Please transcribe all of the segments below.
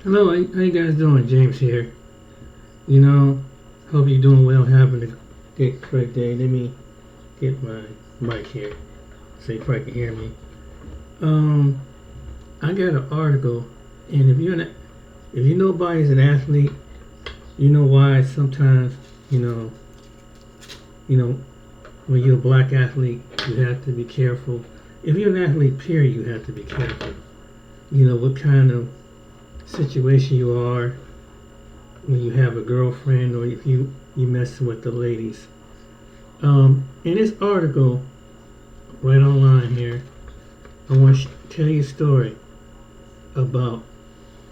Hello, how you guys doing? James here. You know, hope you're doing well, having a great day. Let me get my mic here so you probably can hear me. Um, I got an article, and if you nobody's an athlete, you know why sometimes you know you know when you're a black athlete, you have to be careful. If you're an athlete, period, you have to be careful. You know what kind of situation you are when you have a girlfriend or if you messing with the ladies. In this article, right online here, I want to tell you a story about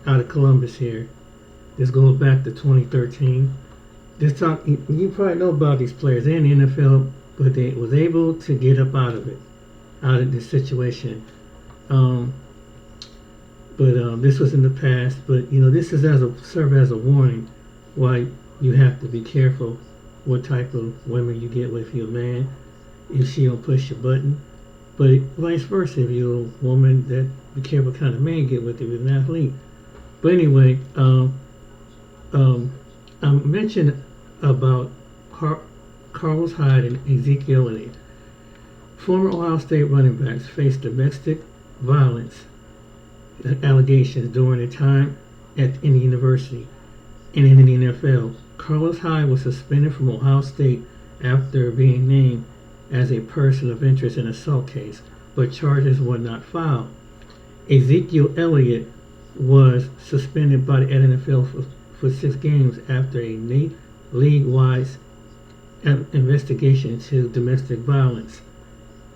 out of Columbus here. This goes back to 2013. This talk you probably know about these players. They're in the NFL, but they was able to get up out of it, out of this situation. Um, but this was in the past. But this is as a serve as a warning why you have to be careful what type of women you get with your man if she don't push your button. But vice versa, if you're a woman, that be careful what kind of man you get with if you're an athlete. But anyway, I mentioned about Carlos Hyde and Ezekiel Elliott. Former Ohio State running backs faced domestic violence allegations during their time in the university and in the NFL. Carlos Hyde was suspended from Ohio State after being named as a person of interest in an assault case, but charges were not filed. Ezekiel Elliott was suspended by the NFL for 6 games after a league-wide investigation into domestic violence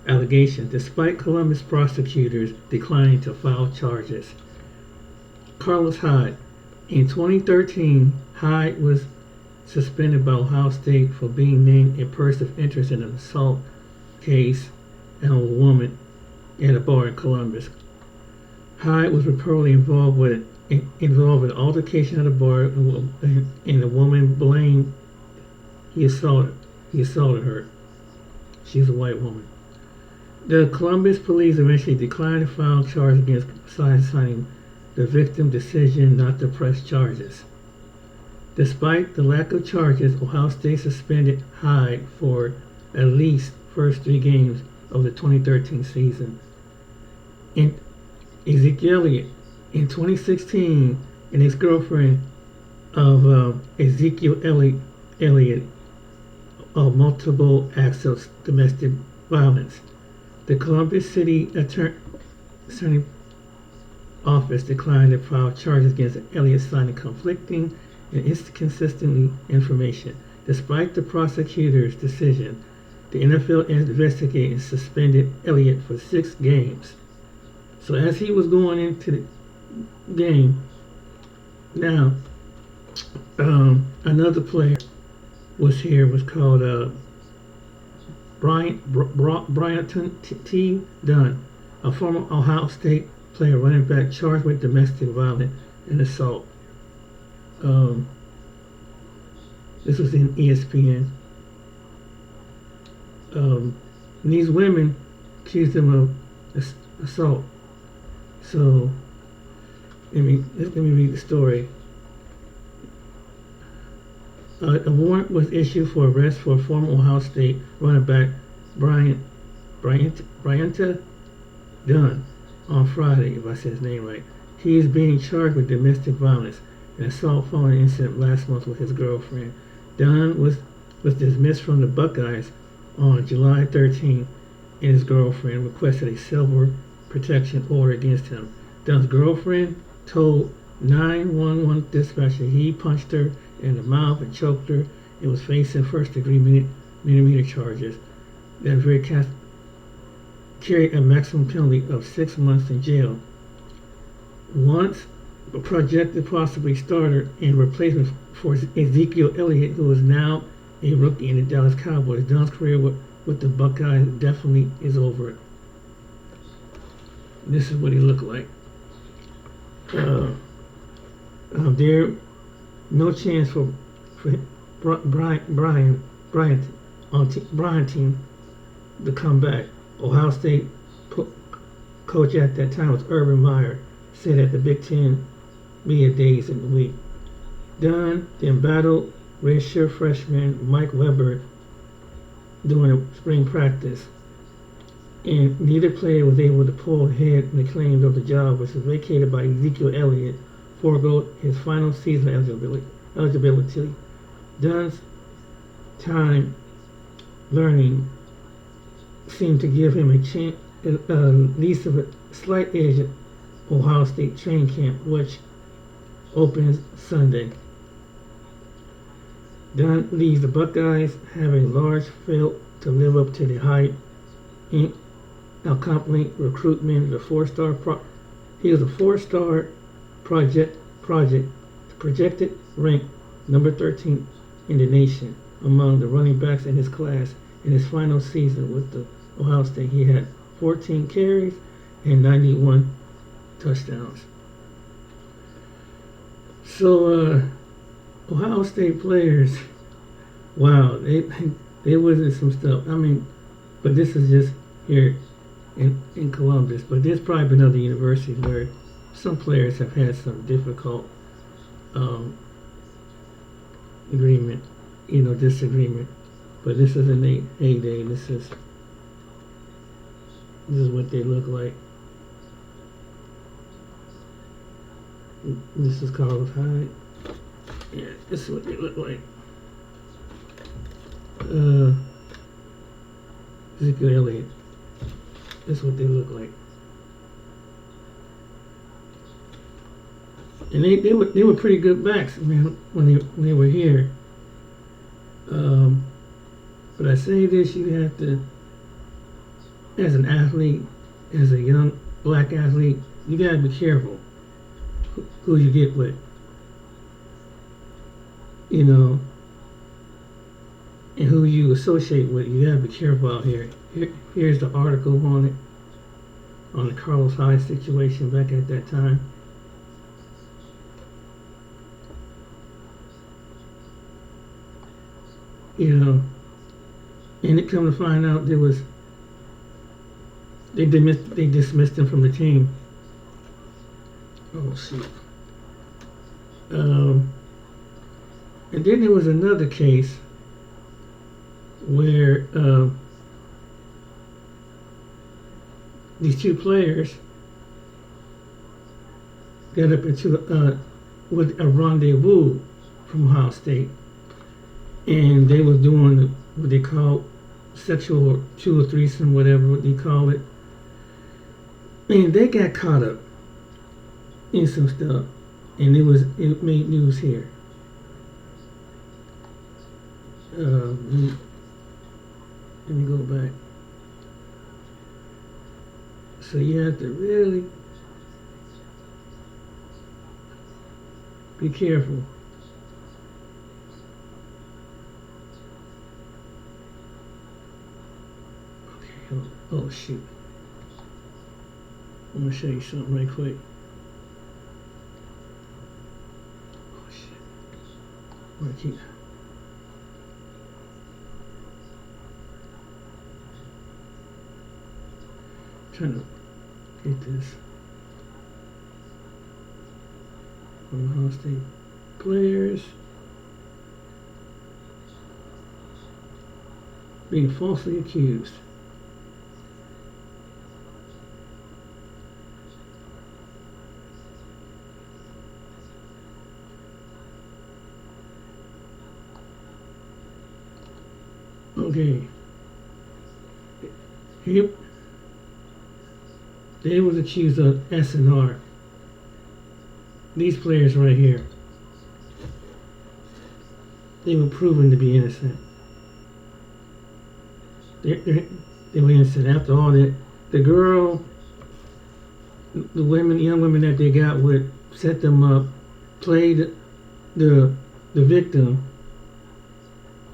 allegations, despite Columbus prosecutors declining to file charges. Carlos Hyde. In 2013, Hyde was suspended by Ohio State for being named a person of interest in an assault case on a woman at a bar in Columbus. Hyde was reportedly involved in an altercation at a bar, and the woman blamed he assaulted her. She's a white woman. The Columbus police eventually declined to file charges against citing the victim's decision not to press charges. Despite the lack of charges, Ohio State suspended Hyde for at least first 3 games of the 2013 season. In Ezekiel Elliott, in 2016, an ex-girlfriend of Ezekiel Elliott of multiple acts of domestic violence. The Columbus City Attorney Office declined to file charges against Elliott, citing conflicting and inconsistent information. Despite the prosecutor's decision, the NFL investigated and suspended Elliott for 6 games. So as he was going into the game, now another player was called Bryant T. Dunn, a former Ohio State player, running back, charged with domestic violence and assault. This was in ESPN. And these women accused him of assault. So let me read the story. A warrant was issued for arrest for former Ohio State running back Bryant Dunn on Friday, if I said his name right. He is being charged with domestic violence and assault following an incident last month with his girlfriend. Dunn was dismissed from the Buckeyes on July 13th, and his girlfriend requested a civil protection order against him. Dunn's girlfriend told 911 dispatcher he punched her in the mouth and choked her and was facing first-degree misdemeanor charges that very carried a maximum penalty of 6 months in jail. Once a projected possibly starter and replacement for Ezekiel Elliott, who is now a rookie in the Dallas Cowboys, Dunn's career with the Buckeyes definitely is over. This is what he looked like. There no chance for Bryant team to come back. Ohio State coach at that time was Urban Meyer, said that the Big Ten media days in the week. Dunn then battled redshirt freshman Mike Weber during spring practice, and neither player was able to pull ahead in the claims of the job, which was vacated by Ezekiel Elliott, forego his final season eligibility. Dunn's time learning seemed to give him at least of a slight edge at Ohio State training camp, which opens Sunday. Dunn leads the Buckeyes having a large field to live up to the hype in accompanying recruitment. He was a four-star projected ranked number 13 in the nation among the running backs in his class. In his final season with the Ohio State, he had 14 carries and 91 touchdowns. So Ohio State players, wow, they wasn't some stuff. I mean, but this is just here in Columbus. But there's probably been other universities where some players have had some difficult disagreement. But this isn't a heyday. This is what they look like. This is Carlos Hyde. Yeah, this is what they look like. Ezekiel Elliott. This is what they look like. And they were pretty good backs, man, when they were here. But I say this, you have to, as an athlete, as a young black athlete, you gotta be careful who you get with. And who you associate with. You gotta be careful out here. Here's the article on it, on the Carlos Hyde situation back at that time. And it come to find out they dismissed him from the team. Oh shoot. And then there was another case where these two players got up into with a rendezvous from Ohio State, and they were doing what they call sexual or two or threesome, whatever they call it, and they got caught up in some stuff, and it made news here. Let me go back. So you have to really be careful. Okay, oh shoot. I'm gonna show you something right quick. Oh shit. I'm gonna keep. Trying to get this from Ohio State players being falsely accused. Okay. They was accused of SNR. These players right here. They were proven to be innocent. They were innocent. After all that, the girl, the young women that they got with, set them up, played the victim,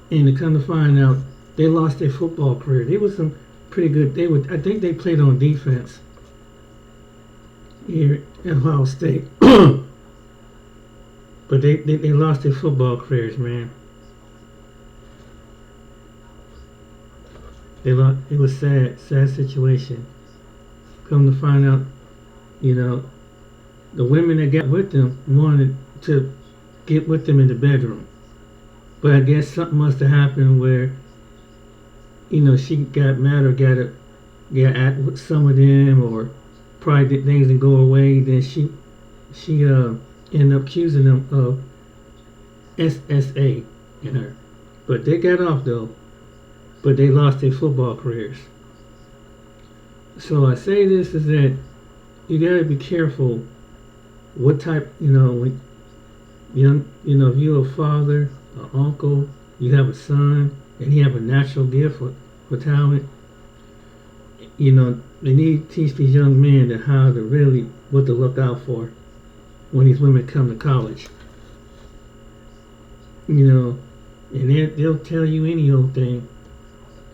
and to come to find out, they lost their football career. They were some pretty good. I think they played on defense here at Ohio State. But they lost their football careers, man. It was sad situation. Come to find out, the women that got with them wanted to get with them in the bedroom. But I guess something must have happened where, she got mad or got at with some of them, or probably did things didn't go away. Then she ended up accusing them of SSA in her. But they got off though. But they lost their football careers. So I say this is that you gotta be careful what type, when if you're a father, an uncle, you have a son, and you have a natural gift for talent, they need to teach these young men that how to really, what to look out for when these women come to college. And they'll tell you any old thing.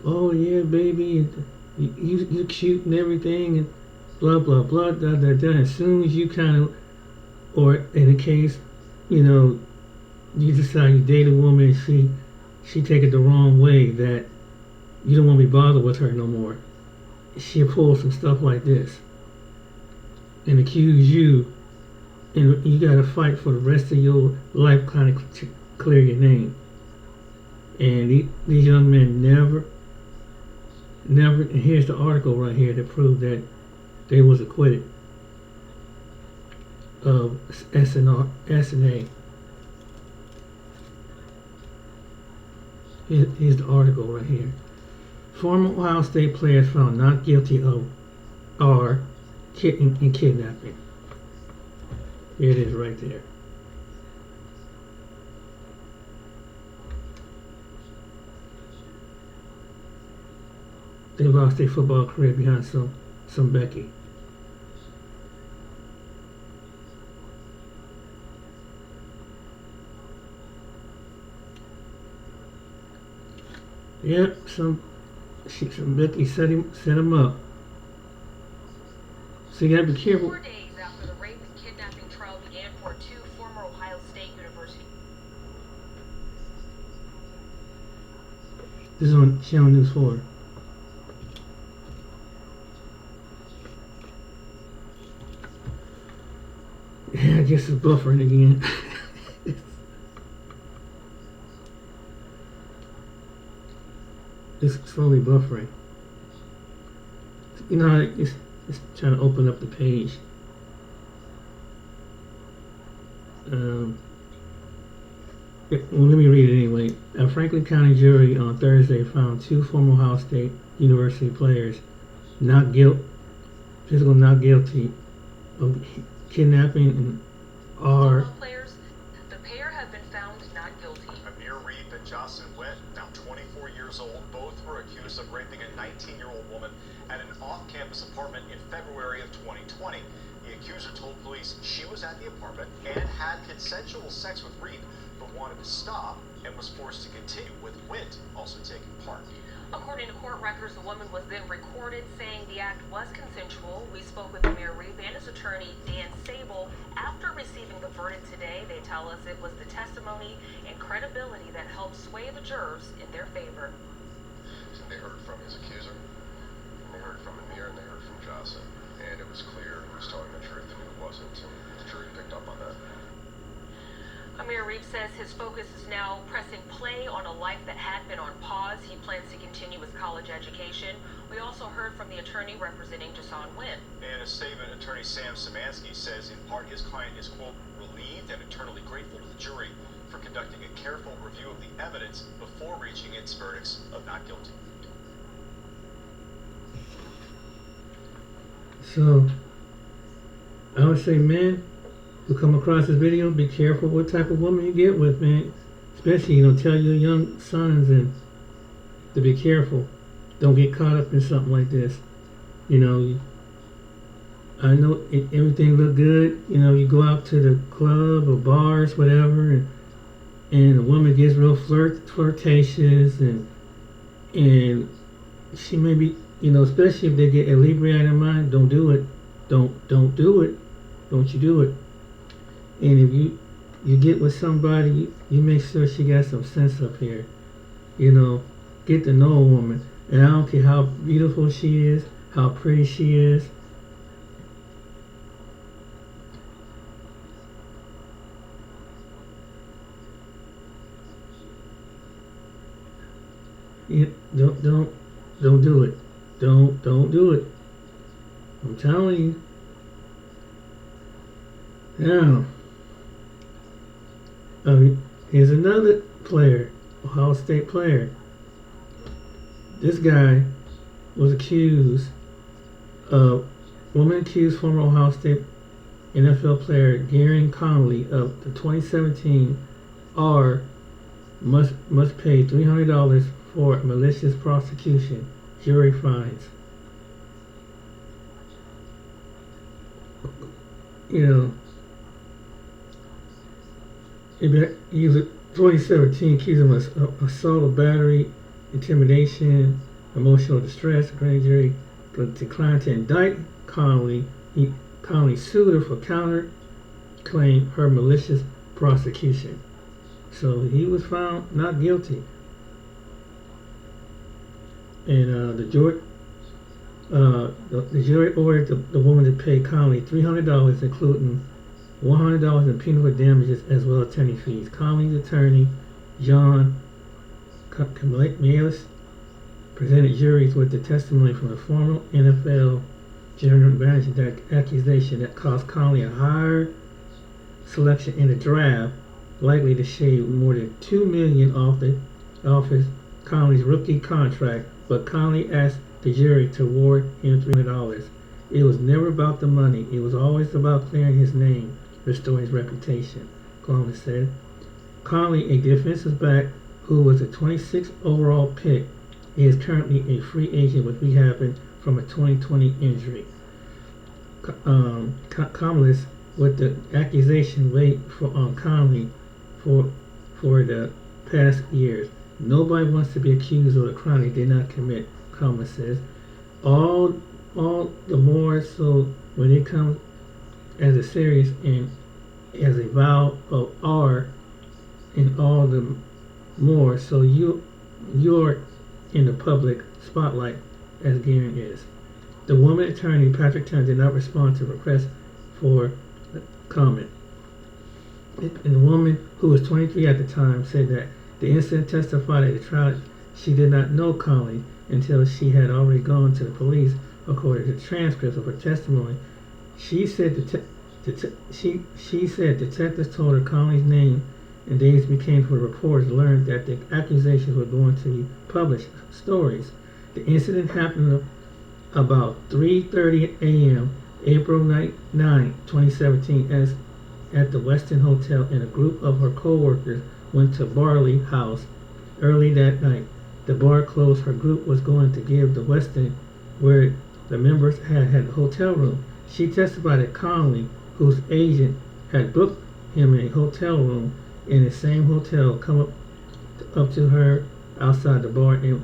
Oh yeah, baby, you cute and everything, and blah blah blah da da da. As soon as you kind of, or in the case, you decide you date a woman, and she take it the wrong way, that you don't want to be bothered with her no more. She'll pull some stuff like this and accuse you, and you got to fight for the rest of your life, kind of clear your name. And these young men never. And here's the article right here that proved that they was acquitted of S&A. Here's the article right here. Former Ohio State players found not guilty of in kidnapping. Here it is right there. They lost their football career behind some Becky. Yep, some Becky set him up. So you gotta be careful. 4 days after the rape and kidnapping trial began for two former Ohio State University. This is on Channel News 4. Yeah, I guess it's buffering again. It's slowly buffering. It's trying to open up the page. Well, let me read it anyway. A Franklin County jury on Thursday found two former Ohio State University players not guilty of kidnapping and players, the pair have been found not guilty. Amir Reed and Jocelyn Witt, now 24 years old, both were accused of raping a 19-year-old woman at an off-campus apartment in February of 2020. The accuser told police she was at the apartment and had consensual sex with Reed, but wanted to stop and was forced to continue, with Witt also taking part. According to court records, the woman was then recorded saying the act was consensual. We spoke with Amir Reed and his attorney, Dan Sable, after receiving the verdict today. They tell us it was the testimony and credibility that helped sway the jurors in their favor. So they heard from his accuser, and they heard from Amir, and they heard from Jocelyn, and it was clear who was telling the truth and who wasn't, and the jury picked up on that. Amir Reed says his focus is now pressing play on a life that had been on pause. He plans to continue his college education. We also heard from the attorney representing Jason Wynn. In a statement, attorney Sam Szymanski says in part his client is, quote, relieved and eternally grateful to the jury for conducting a careful review of the evidence before reaching its verdicts of not guilty. So, I would say, men who come across this video, be careful what type of woman you get with, man. Especially, tell your young sons and to be careful. Don't get caught up in something like this. I know everything look good. You go out to the club or bars, whatever, and a woman gets real flirtatious, and she may be, especially if they get inebriated in mind. Don't do it. Don't do it. Don't you do it. And if you get with somebody, you make sure she got some sense up here. Get to know a woman. And I don't care how beautiful she is, how pretty she is. Don't do it. Don't do it. I'm telling you. Now, here's another player, Ohio State player. This guy was accused woman accused former Ohio State NFL player Gary Conley of the 2017 R must pay $300 for malicious prosecution. Jury finds. He was 2017 accused of assault, battery, intimidation, emotional distress. The grand jury declined to indict Conley. Conley sued her for counter-claim her malicious prosecution. So he was found not guilty. And the jury ordered the woman to pay Conley $300, including $100 in punitive damages as well as attorney fees. Conley's attorney, John Camillus, presented juries with the testimony from the former NFL general manager that accusation that cost Conley a higher selection in the draft, likely to shave more than $2 million off his Conley's rookie contract, but Conley asked the jury to award him $300. It was never about the money. It was always about clearing his name, restoring his reputation, Conley said. Conley, a defensive back who was a 26th overall pick, is currently a free agent with rehabbing from a 2020 injury. Camillus, with the accusation weighed on Conley for the past years. Nobody wants to be accused of a crime they did not commit, Camillus says. All the more so when it comes as a serious and as a vow of R, and all the more so you're in the public spotlight as Gary is. The woman attorney, Patrick Turner, did not respond to requests for comment. And the woman, who was 23 at the time, said that the incident testified at the trial she did not know Conley until she had already gone to the police, according to the transcripts of her testimony. She said detectives told her Conley's name, and days became for reporters learned that the accusations were going to be published stories. The incident happened about 3:30 a.m. April 9, 2017, at the Westin Hotel, and a group of her co-workers went to Barley House early that night. The bar closed. Her group was going to give the Westin, where the members had a hotel room. She testified that Conley, whose agent had booked him a hotel room in the same hotel, come up to her outside the bar and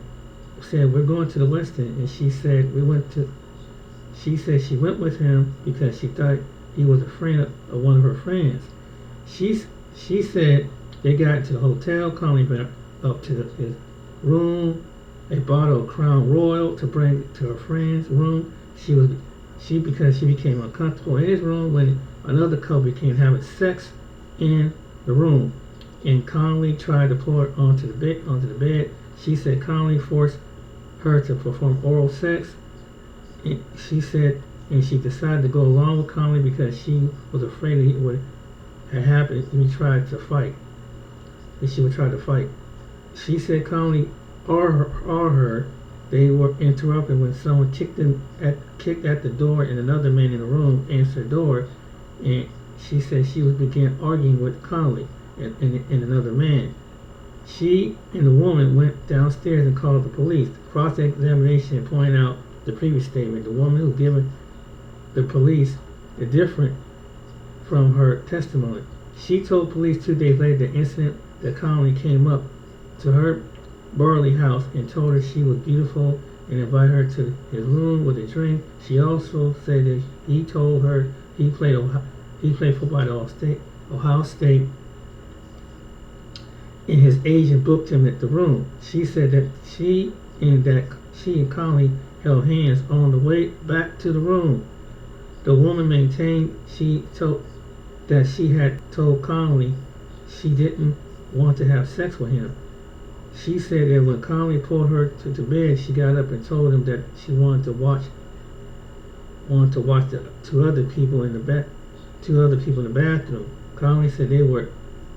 said, "We're going to the Westin." And she said she went with him because she thought he was a friend of one of her friends. She said they got to the hotel. Conley went up to his room, a bottle of Crown Royal to bring to her friend's room. Because she became uncomfortable in his room when another couple began having sex in the room, and Conley tried to pull her onto the bed. She said Conley forced her to perform oral sex, and she decided to go along with Conley because she was afraid that it would have happened if she would try to fight. She said Conley or her, they were interrupted when someone kicked at the door, and another man in the room answered the door, and she said she began arguing with Conley and another man. She and the woman went downstairs and called the police. Cross-examination pointed out the previous statement. The woman who given the police the different from her testimony. She told police 2 days later the incident that Conley came up to her Barley house and told her she was beautiful and invited her to his room with a drink. She also said that he told her he played football at Ohio State, and his agent booked him at the room. She said that she and Conley held hands on the way back to the room. The woman maintained she had told Conley she didn't want to have sex with him. she said that when Conley pulled her to bed, she got up and told him that she wanted to watch the two other people in the bathroom. Conley said they were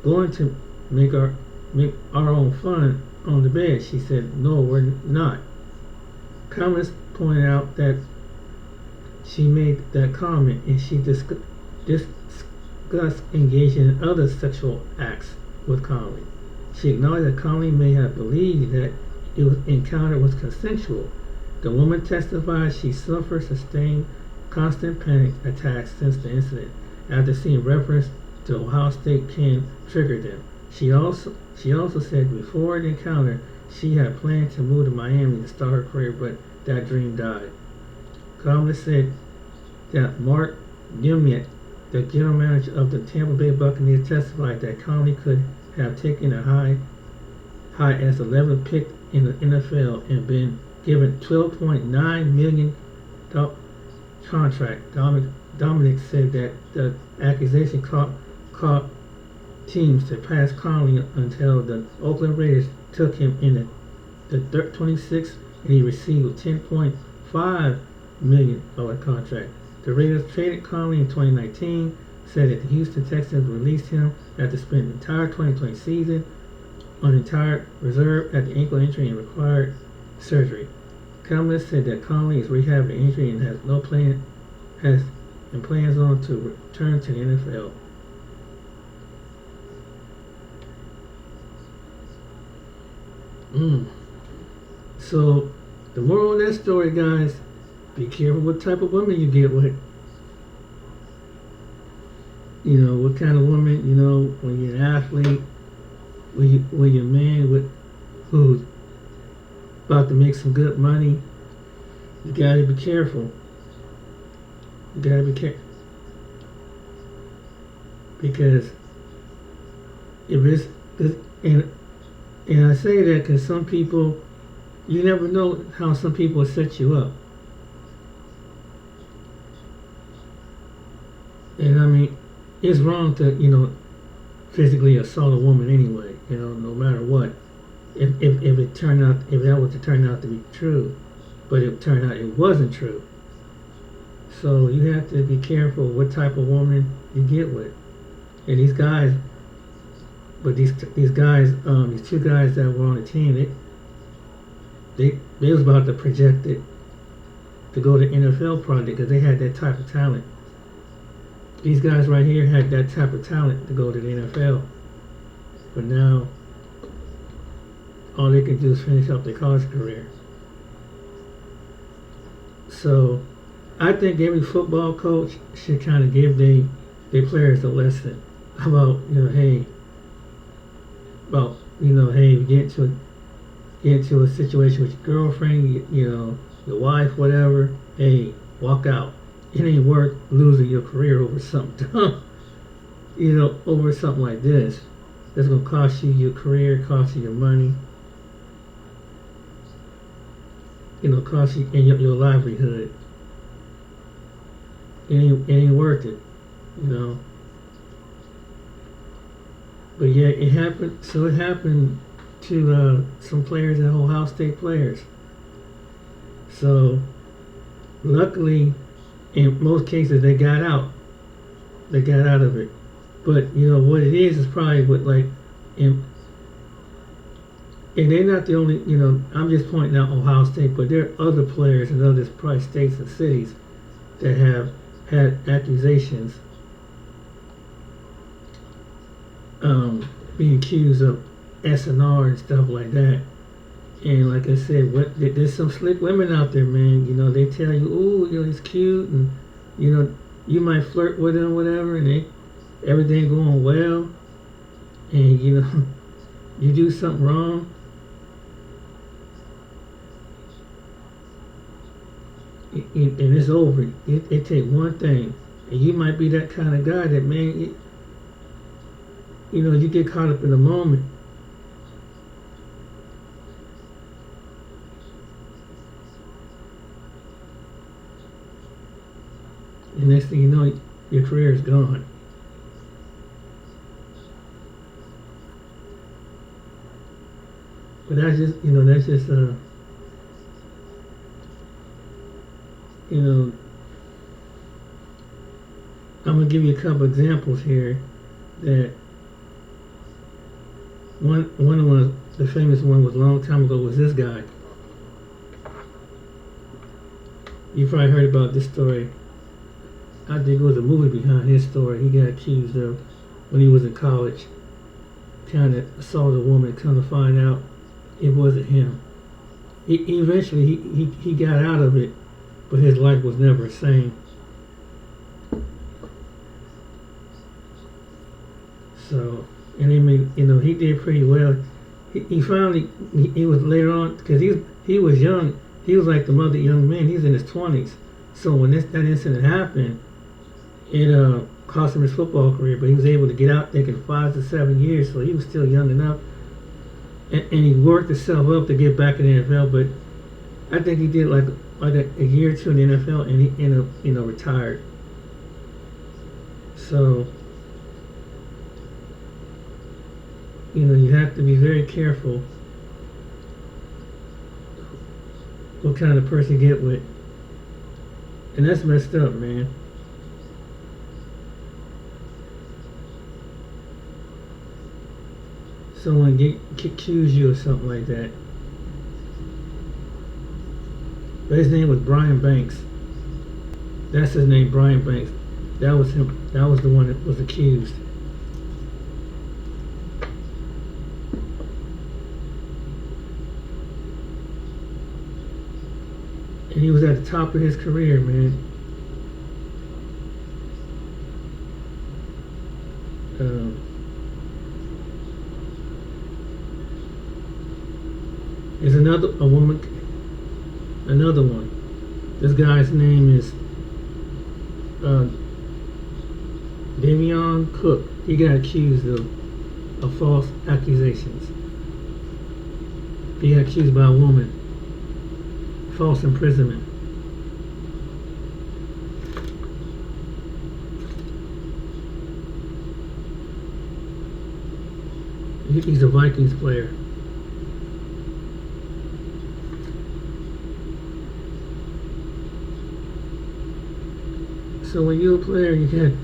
going to make our own fun on the bed. She said, "No, we're not." Cummins pointed out that she made that comment and she discussed engaging in other sexual acts with Conley. She acknowledged that Conley may have believed that the encounter was consensual. The woman testified she suffered sustained constant panic attacks since the incident, after seeing reference to Ohio State can trigger them. She also said before the encounter she had planned to move to Miami to start her career, but that dream died. Conley said that Mark Gimmitt, the general manager of the Tampa Bay Buccaneers, testified that Conley could have taken a high as 11th pick in the NFL and been given $12.9 million contract. Dominic said that the accusation caught teams to pass Conley until the Oakland Raiders took him in the 26th and he received a $10.5 million contract. The Raiders traded Conley in 2019, said that the Houston Texans released him after spending the entire 2020 season on entire reserve at the ankle injury and required surgery. Cummins said that Conley is rehabbing the injury and has plans on to return to the NFL. So the moral of that story, guys, be careful what type of woman you get with. You know, what kind of woman, you know, when you're an athlete, when you're a man who's about to make some good money, you gotta be careful. You gotta be careful. Because if it's, and I say that because some people, you never know how some people will set you up. And I mean, it's wrong to, you know, physically assault a woman anyway, you know, no matter what. If that was to turn out to be true, but it turned out it wasn't true. So you have to be careful what type of woman you get with. And these guys, but these two guys that were on the team, they was about to project it to go to NFL project because they had that type of talent. These guys right here had that type of talent to go to the NFL, but now all they can do is finish up their college career. So I think every football coach should kind of give their players a lesson about, hey, you get into a situation with your girlfriend, your wife, whatever. Hey, walk out. It ain't worth losing your career over something dumb. Over something like this. That's gonna cost you your career, cost you your money. Cost you your livelihood. It ain't worth it, But yeah, it happened. So it happened to some players at Ohio State players. So luckily, in most cases, they got out. They got out of it. But what it is probably and they're not the only. I'm just pointing out Ohio State, but there are other players in other probably states and cities that have had accusations being accused of SNR and stuff like that. And like I said, there's some slick women out there, man. They tell you, "Ooh, he's cute," and you might flirt with him, whatever, and everything going well, and you do something wrong, and it's over. It take one thing, and you might be that kind of guy that, man, you get caught up in the moment. And next thing you know, your career is gone. But that's just I'm gonna give you a couple examples here that one of the famous one was a long time ago was this guy. You probably heard about this story. I think it was a movie behind his story. He got accused of, when he was in college, trying to assault a woman. Come to find out, it wasn't him. He eventually he got out of it, but his life was never the same. So, and I mean, he did pretty well. He finally, he was later on, because he was young. He was like the other young man. He was in his 20s. So when that incident happened, it cost him his football career. But he was able to get out, taking 5 to 7 years. So he was still young enough, and he worked himself up to get back in the NFL. But I think he did like a year or two in the NFL, and he ended up retired. So you have to be very careful what kind of person you get with. And that's messed up, man. Someone accuse you of something like that. But his name was Brian Banks. That's his name, Brian Banks. That was him. That was the one that was accused. And he was at the top of his career, man. There's another one. This guy's name is Davion Cook. He got accused of false accusations. He got accused by a woman. False imprisonment. He's a Vikings player. So when you're a player, you can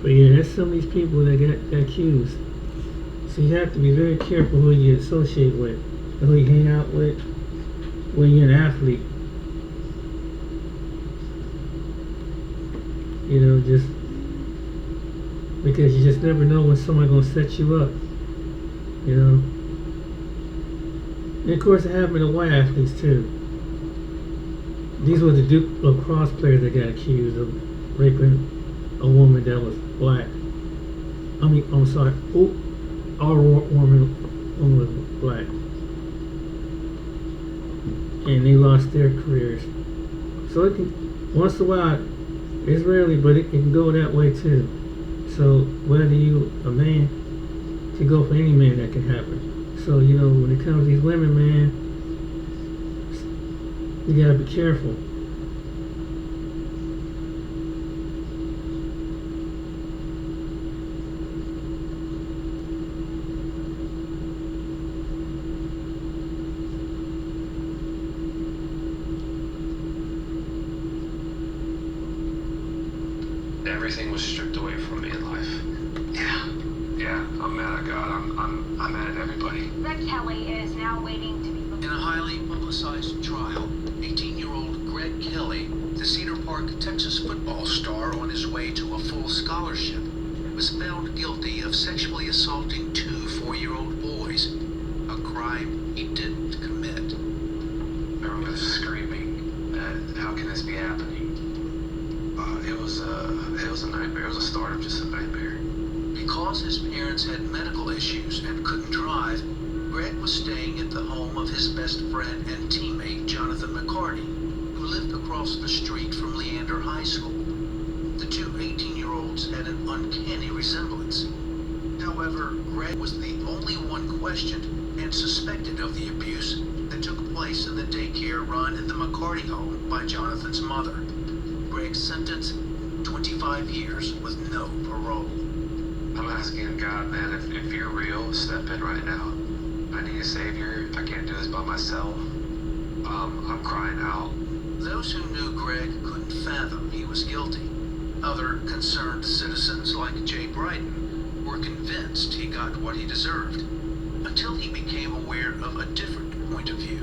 But yeah, there's some of these people that get accused. So you have to be very careful who you associate with, and who you hang out with when you're an athlete. Just because you just never know when someone's gonna set you up. And of course, it happened to white athletes too. These were the Duke lacrosse players that got accused of raping a woman that was black. I'm sorry. Our woman was black, and they lost their careers. So it can, once in a while, it's rarely, but it can go that way too. So whether you a man, to go for any man, that can happen. So when it comes to these women, man, you gotta be careful. Everything was stripped away from me in life. Yeah, I'm mad at God. I'm mad at everybody. Greg Kelly is now waiting to be... In a highly publicized trial, 18-year-old Greg Kelly, the Cedar Park, Texas football star on his way to a full scholarship, was found guilty of sexually assaulting 2 4-year-old boys, a crime he didn't commit. Everyone was screaming, how can this be happening? It was a nightmare. It was a start of just a nightmare. Because his parents had medical issues and couldn't drive, Greg was staying at the home of his best friend and teammate, Jonathan McCarty, who lived across the street from Leander High School. The two 18-year-olds had an uncanny resemblance. However, However, Greg was the only one questioned and suspected of the abuse that took place in the daycare run at the McCarty home by Jonathan's mother. Greg's sentence, 25 years with no parole. I'm asking God, man, if you're real, step in right now. I need a savior. I can't do this by myself. I'm crying out. Those who knew Greg couldn't fathom he was guilty. Other concerned citizens like Jay Bryden were convinced he got what he deserved, until he became aware of a different point of view.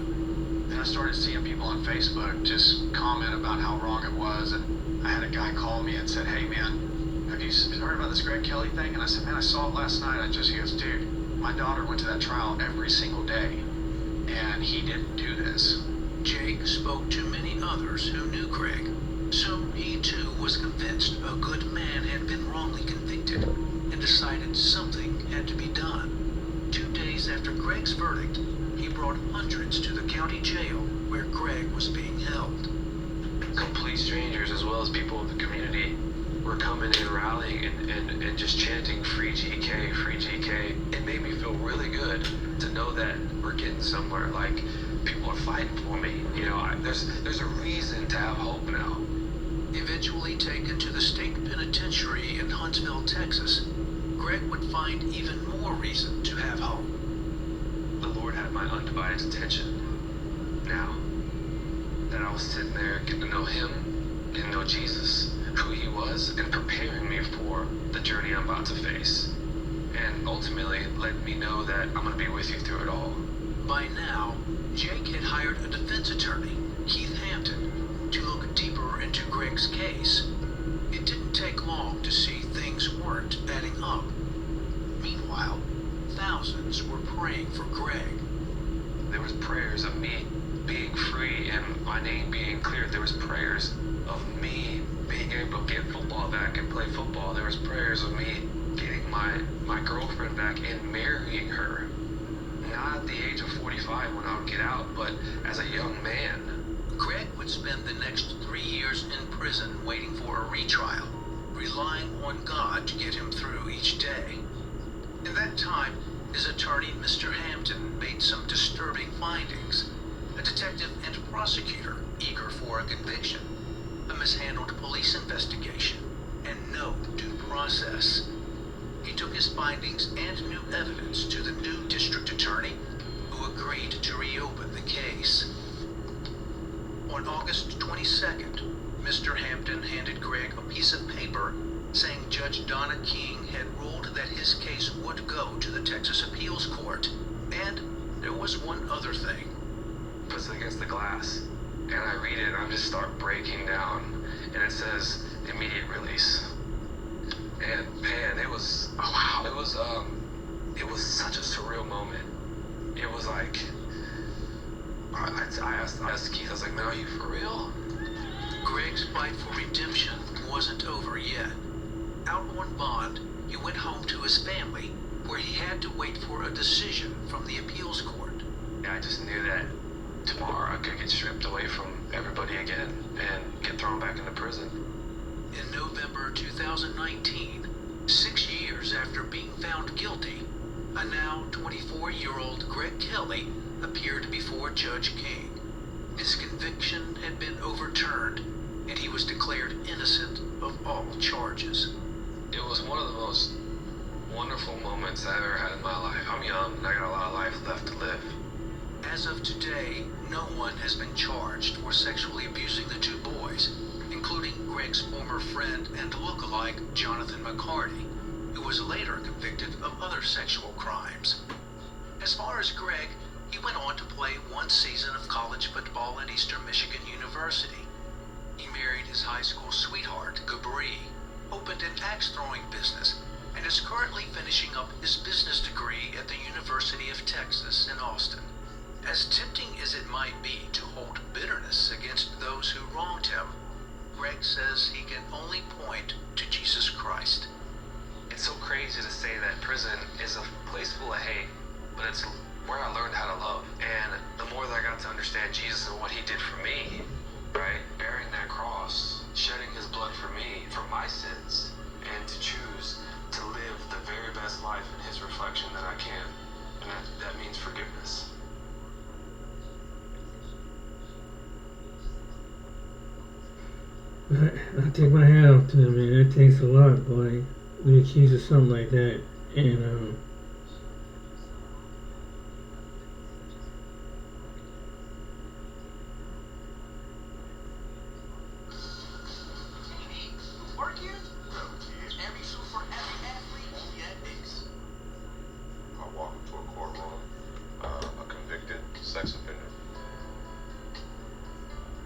And I started seeing people on Facebook just comment about how wrong it was, and I had a guy call me and said, "Hey man, have you heard about this Greg Kelly thing?" And I said, "Man, I saw it last night." He goes, "Dude, my daughter went to that trial every single day, and he didn't do this." Jake spoke to many others who knew Greg, so he too was convinced a good man had been wrongly convicted and decided something had to be done. 2 days after Greg's verdict, he brought hundreds to the county jail where Greg was being held. Complete strangers, as well as people in the community, were coming and rallying and just chanting free GK, free GK. It made me feel really good to know that we're getting somewhere. Like, people are fighting for me. You know, there's a reason to have hope now. Eventually taken to the state penitentiary in Huntsville, Texas, Greg would find even more reason to have hope. The Lord had my undivided attention. Now that I was sitting there getting to know Him, getting to know Jesus, who He was, and preparing me for the journey I'm about to face. And ultimately let me know that I'm going to be with you through it all. By now, Jake had hired a defense attorney, Keith Hampton, to look deeper into Greg's case. It didn't take long to see things weren't adding up. Meanwhile, thousands were praying for Greg. There was prayers of me being free and my name being cleared. There was prayers of me being able to get football back and play football. There was prayers of me getting my girlfriend back and marrying her. Not at the age of 45 when I would get out, but as a young man. Greg would spend the next 3 years in prison waiting for a retrial, relying on God to get him through each day. In that time, his attorney, Mr. Hampton, made some disturbing findings. A detective and prosecutor eager for a conviction, a mishandled police investigation, and no due process. He took his findings and new evidence to the new district attorney, who agreed to reopen the case. On August 22nd, Mr. Hampton handed Greg a piece of paper saying Judge Donna King had ruled that his case would go to the Texas Appeals Court. And there was one other thing. Puts it against the glass, and I read it and I just start breaking down, and it says immediate release. And man, it was such a surreal moment. It was like, I asked Keith, I was like, "Man, are you for real?" Greg's fight for redemption wasn't over yet. Out on bond, he went home to his family, where he had to wait for a decision from the appeals court. I just knew that tomorrow I could get stripped away from everybody again and get thrown back into prison. In November 2019, 6 years after being found guilty, a now 24-year-old Greg Kelly appeared before Judge King. His conviction had been overturned, and he was declared innocent of all charges. It was one of the most wonderful moments I've ever had in my life. I'm young, and I got a lot of life left to live. As of today, no one has been charged for sexually abusing the two boys, including Greg's former friend and lookalike Jonathan McCarty, who was later convicted of other sexual crimes. As far as Greg, he went on to play one season of college football at Eastern Michigan University. He married his high school sweetheart, Gabri, opened an axe-throwing business, and is currently finishing up his business degree at the University of Texas in Austin. As tempting as it might be to hold bitterness against those who wronged him, Greg says he can only point to Jesus Christ. It's so crazy to say that prison is a place full of hate, but it's where I learned how to love. And the more that I got to understand Jesus and what He did for me, right, bearing that cross, shedding His blood for me, for my sins, and to choose to live the very best life in His honest reflection that I can. And that means forgiveness. I take my hat off to him, man. It takes a lot, boy, when you accuse of something like that. And Work here? Every shoe for every athlete? Yeah, Knicks. I walk into a courtroom, a convicted sex offender,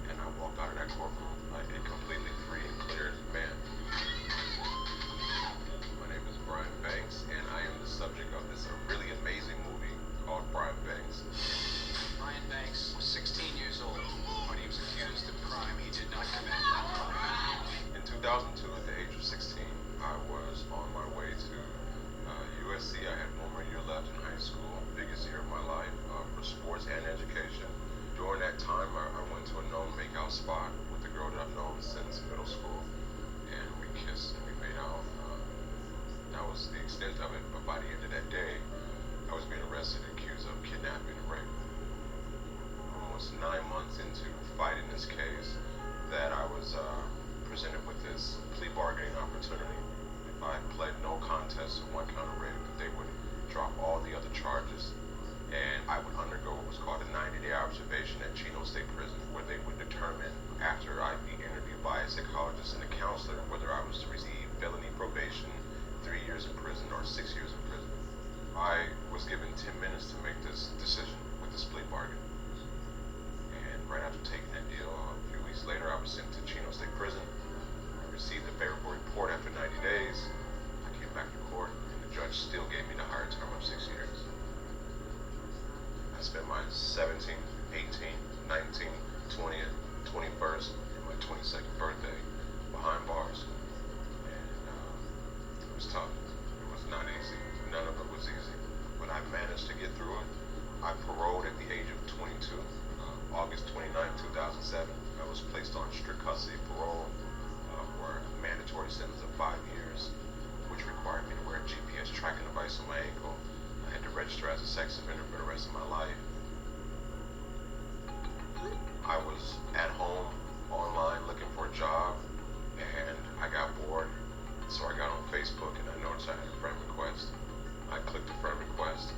and I walk out of that courtroom like a completely free and clear man. My name is Brian Banks, and I am the subject of this really amazing movie called Brian Banks. Brian Banks was 16 years old when he was accused of crime he did not commit. In 2002, at the age of 16, I was on my way to USC. I had one more year left in high school, biggest year of my life for sports and education. During that time, I went to a known makeout spot with a girl that I've known since middle school, and we kissed and we made out. That was the extent of it, but by the end of that day, I was being arrested and accused of kidnapping and rape. Almost 9 months into fighting this case, that I was presented with this plea bargaining opportunity. If I pled no contest to one count of rape, that they would drop all the other charges, and I would undergo what was called a 90-day observation at Chino State Prison, where they would determine, after I'd be interviewed by a psychologist and a counselor, whether I was to receive felony probation, 3 years in prison, or 6 years in prison. I was given 10 minutes to make this decision with this plea bargain. And right after taking that deal, a few weeks later, I was sent to Chino State Prison. I received a favorable report after 90 days. I came back to court, and the judge still gave me the higher term of 6 years. I spent my 17th, 18th, 19th, 20th, 21st, and my 22nd birthday behind bars. And it was tough. It was not easy. None of it was easy. But I managed to get through it. I paroled at the age of 22. August 29, 2007, I was placed on strict custody parole for a mandatory sentence of 5 years, which required me to wear a GPS tracking device on my ankle. I had to register as a sex offender for the rest of my life. I was at home online looking for a job, and I got bored, so I got on Facebook and I noticed I had a friend request. I clicked the friend request,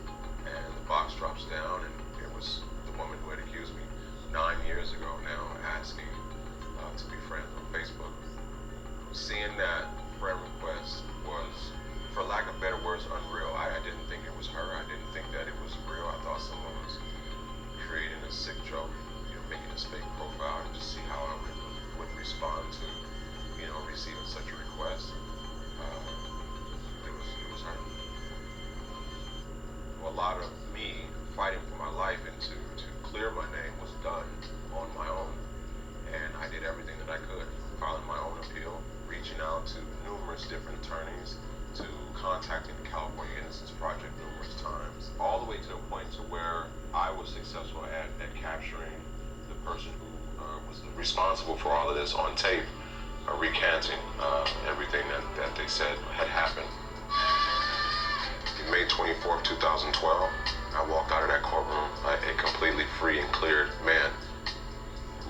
and the box drops down, and it was the woman who had accused me 9 years ago now, asking to be friends on Facebook. Seeing that friend request was, for lack of better words, unreal. I didn't think it was her. I didn't think that it was real. I thought someone was creating a sick joke, making this fake profile to see how I would respond to, receiving such a request. It was her. A lot of me fighting for my life and to clear my name was done on my own, and I did everything that I could, filing my own appeal, reaching out to numerous different attorneys, to contacting the California Innocence Project numerous times, all the way to the point to where I was successful at capturing the person who was responsible for all of this on tape, recanting everything that they said had happened. May 24th, 2012, I walked out of that courtroom a completely free and cleared man.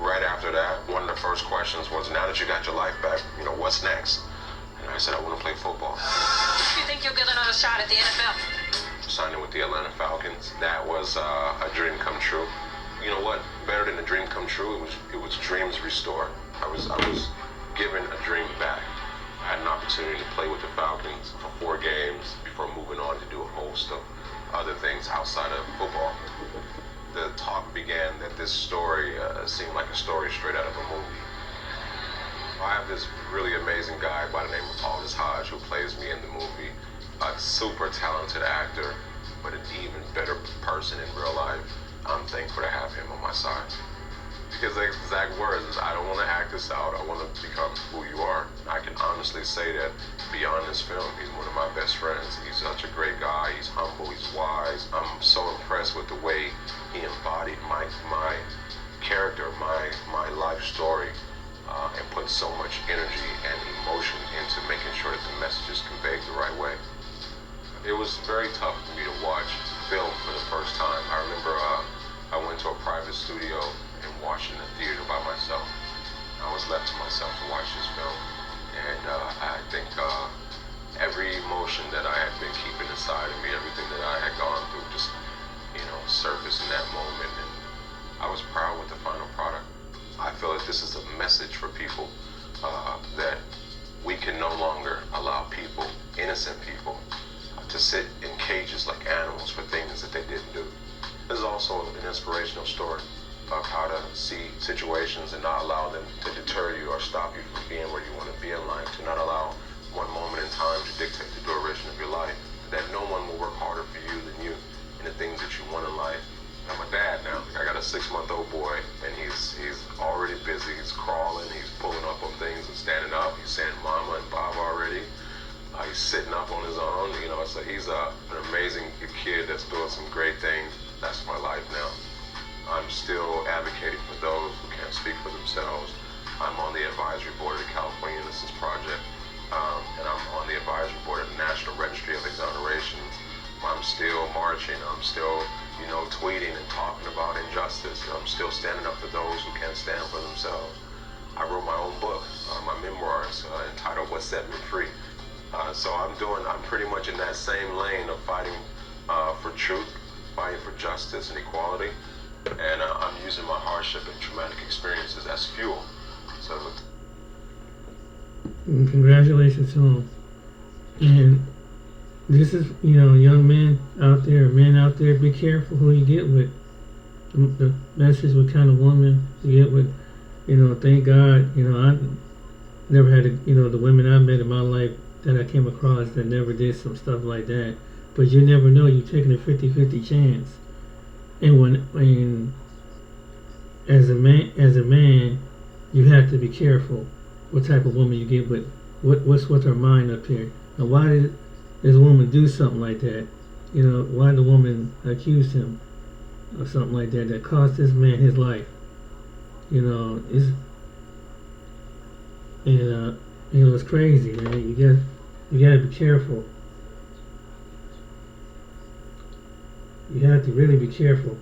Right after that, one of the first questions was, now that you got your life back, what's next? And I said, I want to play football. Do you think you'll get another shot at the NFL? Signing with the Atlanta Falcons, that was a dream come true. You know what? Better than a dream come true, it was dreams restored. I was given a dream back. I had an opportunity to play with the Falcons for 4 games before moving on to do a host of other things outside of football. The talk began that this story seemed like a story straight out of a movie. I have this really amazing guy by the name of Aldous Hodge who plays me in the movie. A super talented actor, but an even better person in real life. I'm thankful to have him on my side. Because the exact words is, I don't want to act this out. I want to become who you are. I can honestly say that beyond this film, he's one of my best friends. He's such a great guy. He's humble. He's wise. I'm so impressed with the way he embodied my character, my life story, and put so much energy and emotion into making sure that the message is conveyed the right way. it was very tough for me to watch film for the first time. I remember I went to a private studio and watched in the theater by myself. I was left to myself to watch this film, and I think every emotion that I had been keeping inside of me, everything that I had gone through, just surfaced in that moment, and I was proud with the final product. I feel that this is a message for people that we can no longer allow people, innocent people, to sit in cages like animals for things that they didn't do. This is also an inspirational story of how to see situations and not allow them to deter you or stop you from being where you want to be in life, to not allow one moment in time to dictate the duration of your life, that no one will work harder for you than you in the things that you want in life. I'm a dad now. I got a 6-month-old boy, and he's already busy. He's crawling, he's pulling up on things and standing up. He's saying mama and baba already. He's sitting up on his own. So he's an amazing kid that's doing some great things. That's my life now. I'm still advocating for those who can't speak for themselves. I'm on the advisory board of the California Innocence Project, and I'm on the advisory board of the National Registry of Exonerations. I'm still marching. I'm still, tweeting and talking about injustice. I'm still standing up for those who can't stand for themselves. I wrote my own book, my memoirs, entitled "What Set Me Free." So I'm pretty much in that same lane of fighting for truth, fighting for justice and equality, and I'm using my hardship and traumatic experiences as fuel. So, congratulations to him. And this is, young men out there, be careful who you get with. The message, what kind of woman you get with. Thank God, I never had, the women I met in my life that I came across that never did some stuff like that. But you never know, you're taking a 50-50 chance. And when as a man, you have to be careful what type of woman you get with. What's with her mind up here? And why did this woman do something like that? Why the woman accused him of something like that cost this man his life? It's crazy, man. You gotta be careful. You have to really be careful.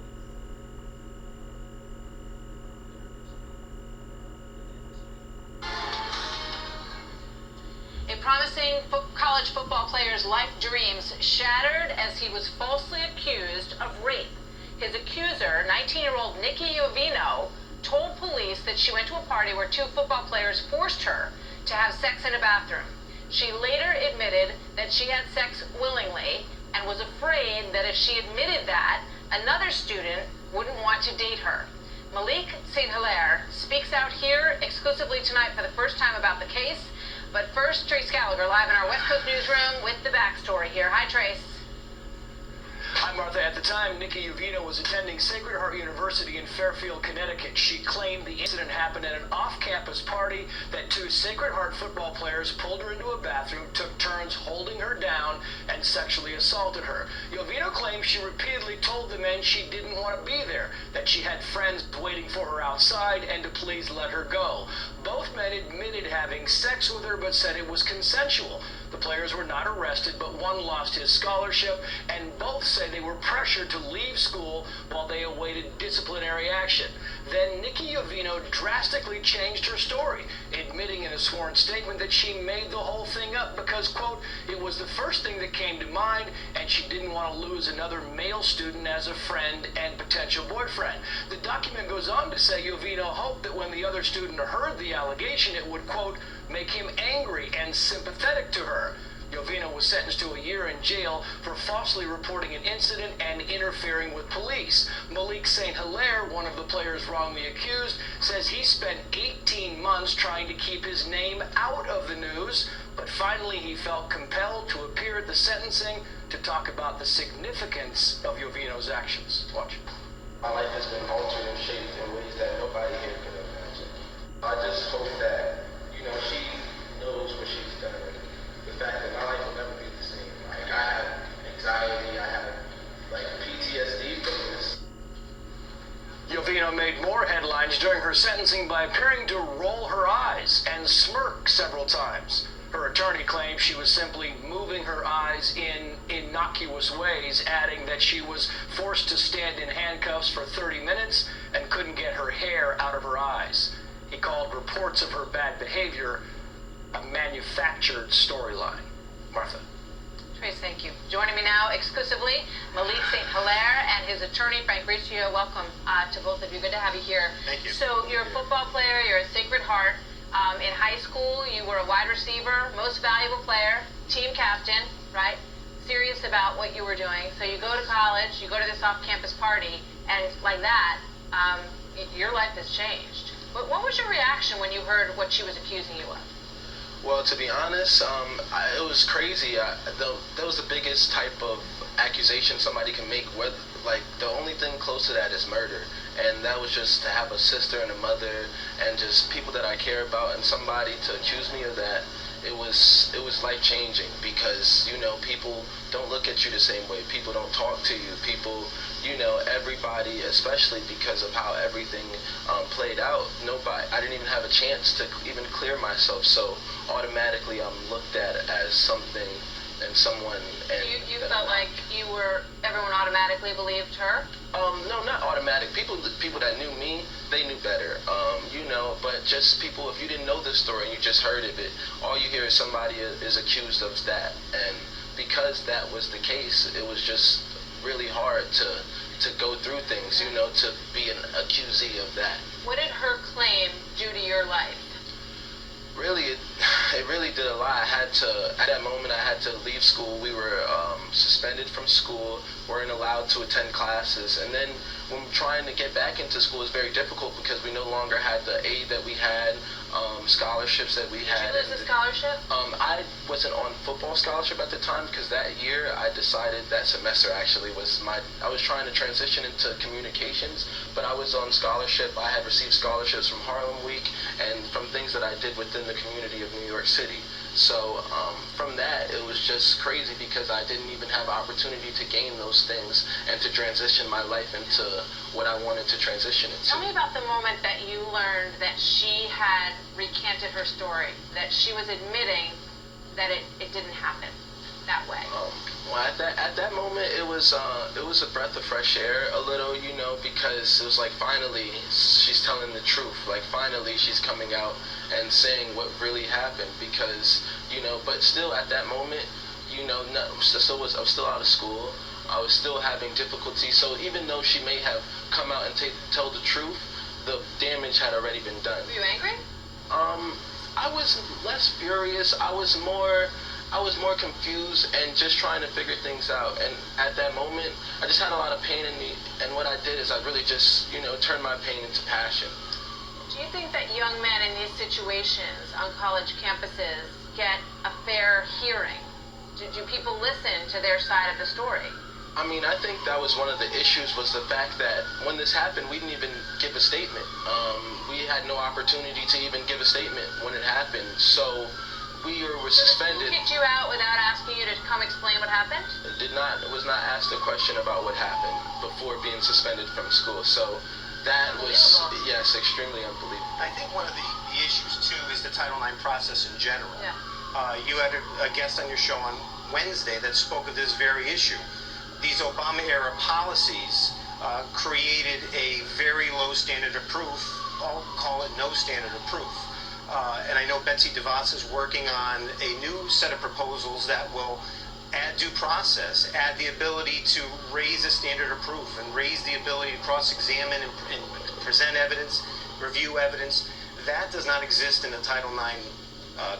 A promising college football player's life dreams shattered as he was falsely accused of rape. His accuser, 19-year-old Nikki Iovino, told police that she went to a party where 2 football players forced her to have sex in a bathroom. She later admitted that she had sex willingly and was afraid that if she admitted that, another student wouldn't want to date her. Malik St. Hilaire speaks out here exclusively tonight for the first time about the case. But first, Trace Gallagher live in our West Coast newsroom with the backstory here. Hi, Trace. Hi, Martha. At the time, Nikki Iovino was attending Sacred Heart University in Fairfield, Connecticut. She claimed the incident happened at an off-campus party, that 2 Sacred Heart football players pulled her into a bathroom, took turns holding her down, and sexually assaulted her. Iovino claims she repeatedly told the men she didn't want to be there, that she had friends waiting for her outside, and to please let her go. Both men admitted having sex with her, but said it was consensual. The players were not arrested, but one lost his scholarship, and both said they were pressured to leave school while they awaited disciplinary action. Then Nikki Iovino drastically changed her story, admitting in a sworn statement that she made the whole thing up because, quote, it was the first thing that came to mind, and she didn't want to lose another male student as a friend and potential boyfriend. The document goes on to say Iovino hoped that when the other student heard the allegation, it would, quote, make him angry and sympathetic to her. Iovino was sentenced to a year in jail for falsely reporting an incident and interfering with police. Malik St. Hilaire, one of the players wrongly accused, says he spent 18 months trying to keep his name out of the news, but finally he felt compelled to appear at the sentencing to talk about the significance of Iovino's actions. Watch. My life has been altered and shaped in ways that nobody here could imagine. I just hope that, she knows what she's done. The fact that my life will never be the same. Like, I have anxiety, I have, PTSD from this. Iovino made more headlines during her sentencing by appearing to roll her eyes and smirk several times. Her attorney claims she was simply moving rolling her eyes in innocuous ways, adding that she was forced to stand in handcuffs for 30 minutes and couldn't get her hair out of her eyes. He called reports of her bad behavior a manufactured storyline. Martha. Trace, thank you. Joining me now exclusively, Malik St. Hilaire and his attorney, Frank Riccio. Welcome to both of you. Good to have you here. Thank you. So you're a football player, you're a Sacred Heart. In high school, you were a wide receiver, most valuable player, team captain, right? Serious about what you were doing. So you go to college, you go to this off-campus party, and like that, your life has changed. But what was your reaction when you heard what she was accusing you of? Well, to be honest, it was crazy. That was the biggest type of accusation somebody can make. Like, the only thing close to that is murder. And that was just to have a sister and a mother and just people that I care about, and somebody to accuse me of that. It was life-changing because, you know, people don't look at you the same way. People don't talk to you. People, you know, everybody, especially because of how everything played out, I didn't even have a chance to even clear myself. So automatically I'm looked at as something and someone. And you felt like everyone automatically believed her? No, not automatic. People that knew me, they knew better. You know, but just people, if you didn't know this story and you just heard of it, all you hear is somebody is accused of that. And because that was the case, it was just really hard to go through things, you know, to be an accusee of that. What did her claim do to your life? Really, it really did a lot. At that moment, I had to leave school. We were suspended from school, weren't allowed to attend classes. And then when trying to get back into school was very difficult because we no longer had the aid that we had, scholarships that we had. Did you lose a scholarship? I wasn't on football scholarship at the time because that year I decided, that semester actually, I was trying to transition into communications, but I was on scholarship. I had received scholarships from Harlem Week and from things that I did within the community of New York City. So from that, it was just crazy because I didn't even have opportunity to gain those things and to transition my life into what I wanted to transition into. Tell me about the moment that you learned that she had recanted her story, that she was admitting that it didn't happen that way. Well, at that moment, it was a breath of fresh air, a little, you know, because it was like finally she's telling the truth. Like finally she's coming out and saying what really happened. Because, you know, but still at that moment, you know, I was still out of school. I was still having difficulty. So even though she may have come out and tell the truth, the damage had already been done. Were you angry? I was less furious. I was more confused and just trying to figure things out. And at that moment, I just had a lot of pain in me. And what I did is I really just, you know, turned my pain into passion. Do you think that young men in these situations on college campuses get a fair hearing? Do people listen to their side of the story? I mean, I think that was one of the issues, was the fact that when this happened, we didn't even give a statement. We had no opportunity to even give a statement when it happened. So we were suspended. Who kicked you out without asking you to come explain what happened? Was not asked a question about what happened before being suspended from school. So that was, yes, extremely unbelievable. I think one of the issues, too, is the Title IX process in general. Yeah. You had a guest on your show on Wednesday that spoke of this very issue. These Obama-era policies created a very low standard of proof. I'll call it no standard of proof. And I know Betsy DeVos is working on a new set of proposals that will add due process, add the ability to raise a standard of proof, and raise the ability to cross-examine and present evidence, review evidence. That does not exist in the Title IX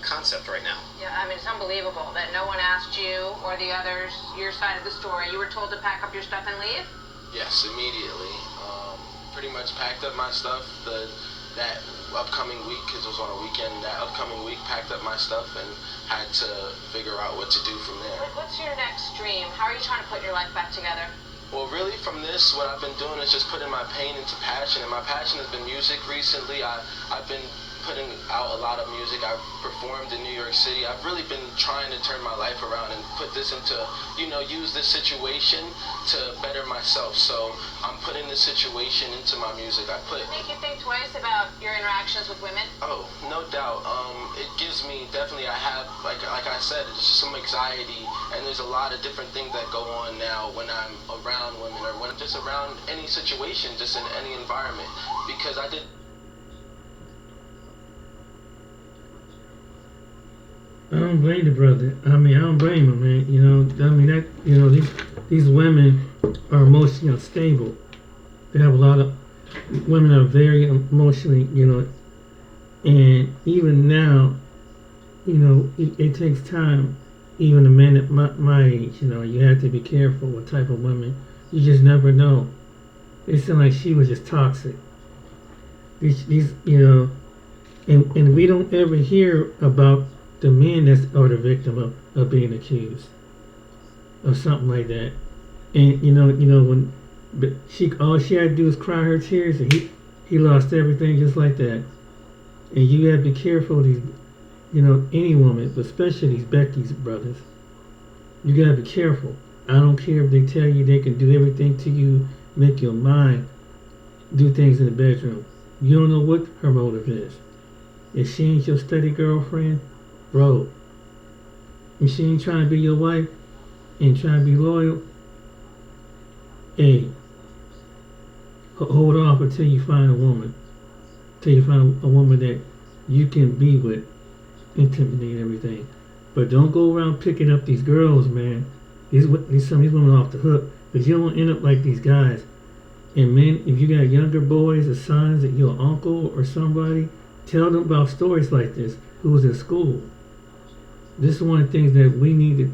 concept right now. Yeah, I mean, it's unbelievable that no one asked you or the others your side of the story. You were told to pack up your stuff and leave? Yes, immediately. Pretty much packed up my stuff that upcoming week, because it was on a weekend. That upcoming week, packed up my stuff and had to figure out what to do from there. What's your next dream? How are you trying to put your life back together? Well, really, from this, what I've been doing is just putting my pain into passion, and my passion has been music recently. I've been putting out a lot of music. I've performed in New York City. I've really been trying to turn my life around and put this into, use this situation to better myself. So I'm putting this situation into my music. Make you think twice about your interactions with women? Oh, no doubt. It gives me, definitely, I have, like I said, just some anxiety, and there's a lot of different things that go on now when I'm around women or when I'm just around any situation, just in any environment, because I did. I don't blame the brother. I mean, I don't blame him, man. These women are emotionally unstable. They have a lot of women are very emotionally, and even now, it takes time. Even the men at my age, you have to be careful what type of women. You just never know. It sounded like she was just toxic. These, and we don't ever hear about the men that are the victim of being accused of something like that. And when all she had to do was cry her tears, and he lost everything just like that. And you gotta be careful of these, any woman, but especially these Becky's brothers. You gotta be careful. I don't care if they tell you they can do everything to you, make your mind do things in the bedroom. You don't know what her motive is. If she ain't your steady girlfriend, bro, if she ain't trying to be your wife and trying to be loyal, hey, hold off until you find a woman. Till you find a woman that you can be with, intimately and everything. But don't go around picking up these girls, man. Some of these women off the hook, because you don't want to end up like these guys. And men, if you got younger boys or sons that your uncle or somebody, tell them about stories like this. Who was in school. This is one of the things that we need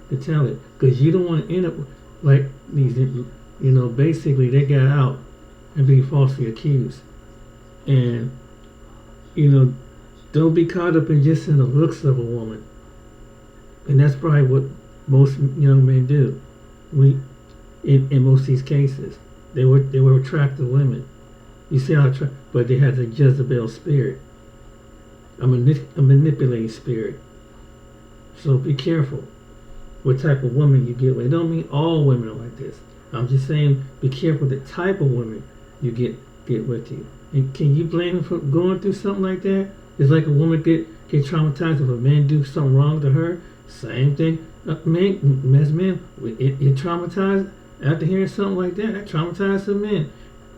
to tell it, because you don't want to end up like these. Basically they got out and being falsely accused, and don't be caught up in just in the looks of a woman. And that's probably what most young men do. In most of these cases, they were attractive women. You see how but they had the Jezebel spirit, a manipulating spirit. So be careful what type of woman you get with. It don't mean all women are like this. I'm just saying be careful the type of women you get with you. And can you blame them for going through something like that? It's like a woman get traumatized if a man do something wrong to her. Same thing. Men, as men, it traumatized after hearing something like that. That traumatized some men.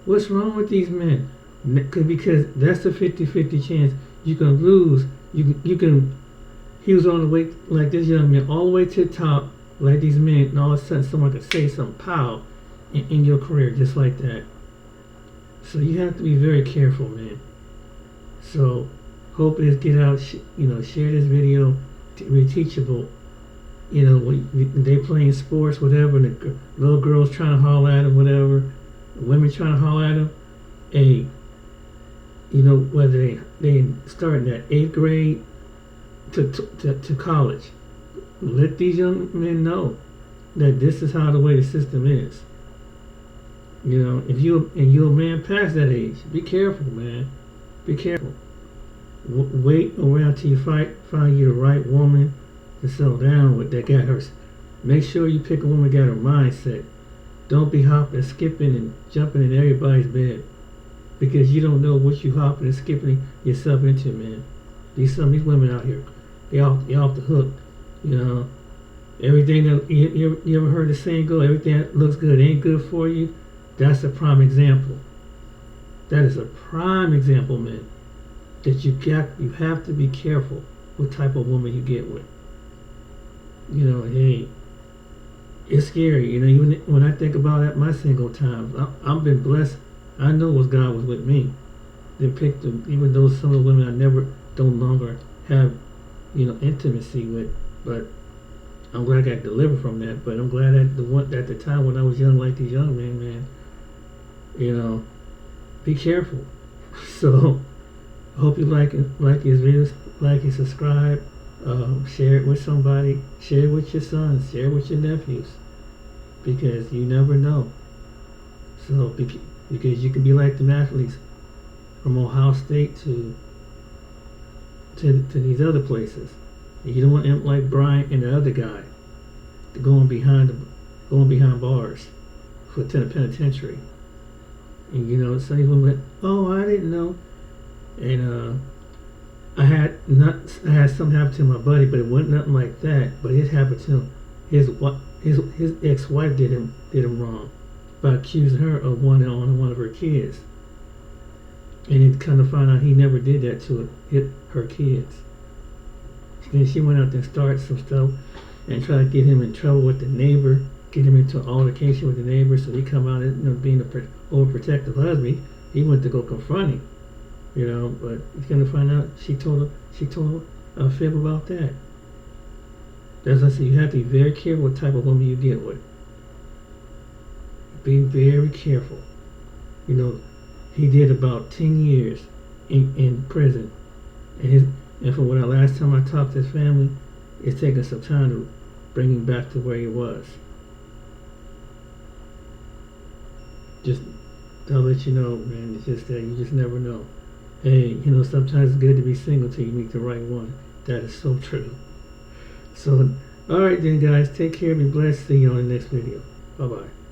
What's wrong with these men? Because that's a 50-50 chance you can lose. You can. He was on the way like this young man, all the way to the top, like these men, and all of a sudden someone could say something, pow, in your career just like that. So you have to be very careful, man. So hope it get out. Share this video. Be teachable. When they playing sports, whatever, and the little girls trying to holler at them, whatever, women trying to holler at them. Hey, whether they starting at 8th grade to college, let these young men know that this is how the way the system is. If you're a man past that age, be careful, man. Be careful. Wait around till you find you the right woman to settle down with that got her. Make sure you pick a woman that got her mindset. Don't be hopping, skipping, and jumping in everybody's bed, because you don't know what you hopping and skipping yourself into, man. Some of these women out here, they off the hook. Everything that you ever heard the saying go, everything that looks good ain't good for you. That's a prime example. That is a prime example, man. That you have to be careful what type of woman you get with. Hey, it's scary. Even when I think about my single times, I've been blessed. I know God was with me. Then picked them, even though some of the women I don't longer have, intimacy with. But I'm glad I got delivered from that. But I'm glad that at the time when I was young, like these young men, man, be careful. So I hope you like his videos, like and subscribe, share it with somebody, share it with your sons, share it with your nephews, because you never know. So because you can be like them athletes from Ohio State to to these other places. You don't want him like Brian and the other guy going behind bars for the penitentiary. And you know, some people went, "Oh, I didn't know," and I had something happen to my buddy, but it wasn't nothing like that. But it happened to him. His ex-wife did him wrong by accusing her of one of her kids, and it kind of found out he never did that to her kids. Then she went out there and started some stuff and tried to get him in trouble with the neighbor, get him into an altercation with the neighbor. So he come out as, you know, being an overprotective husband. He went to go confront him, you know. But he's gonna find out she told a fib about that. As I said, you have to be very careful what type of woman you get with. Be very careful. You know, he did about 10 years in prison, and from what last time I talked to his family, it's taken some time to bring him back to where he was. Just I'll let you know, man. It's just that you just never know. Hey, you know, sometimes it's good to be single till you meet the right one. That is so true. So, all right then, guys. Take care. Be blessed. See you on the next video. Bye-bye.